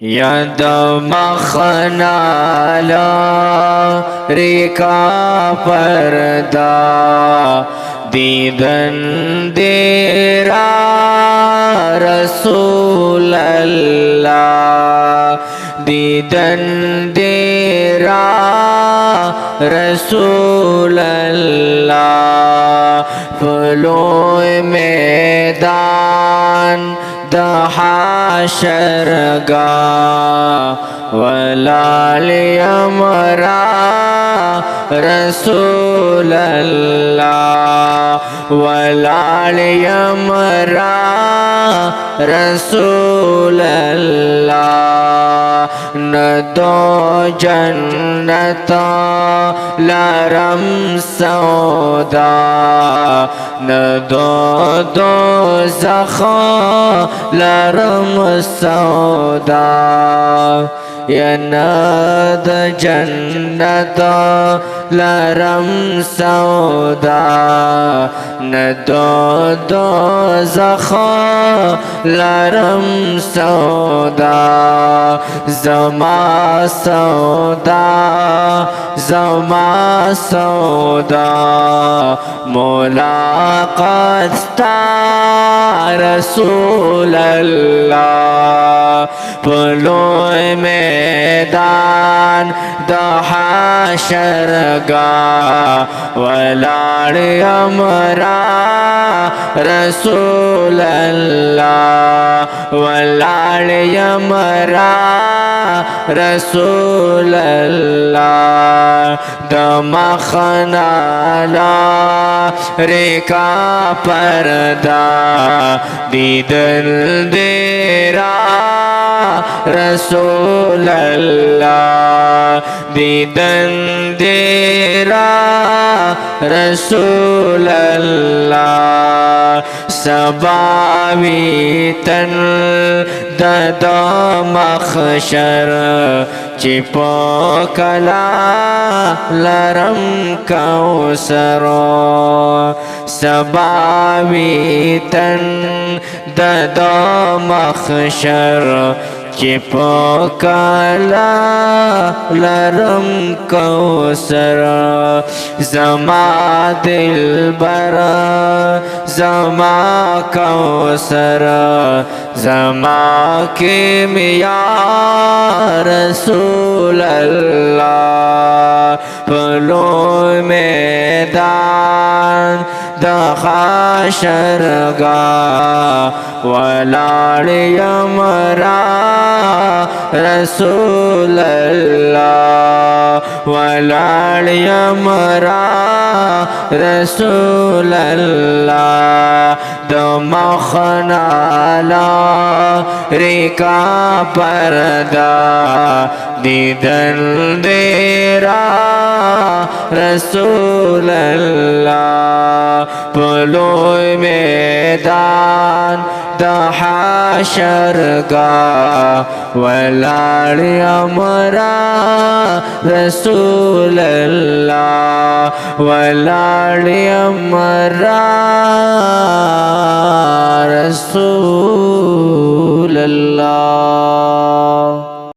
ید مخنا ریکا پردہ دیدن دیرا رسول اللہ دیدن دیرا رسول اللہ پھولوں میدان دا حشر گاہ ولال امرا رسول اللہ ولال امرا رسول اللہ ندو جنتا لرم سودا ندو دوزخ لرم سودا ند جنت لرم سودا ندو دوزخ لرم سودا زما سودا زما سودا ملاقات تا رسول اللہ پلو میدان دا حشر گاہ ولاڑ امرا رسول اللہ ولاڑ امرا رسول اللہ دا مخنا ریکا پردہ دیدن دیرا رسول اللہ دیدن دیرا رسول اللہ سباوی تن ددا مخشر چپو کلا لرم کوثر سباوی تن ددا مخشر چپو کلا لرم کوثر زما دلبر زما کوثر زما کیمیا رسول اللہ پلو میدان دا حشر گاہ ولاڑ امرا رسول اللہ ولاڑ امرا رسول اللہ دا مخنا ریکا پردہ دیدن دیرا رسول اللہ پلو میدان دا حشر گاہ ولاڑ امرا رسول اللہ ولاڑ امرا رسول اللہ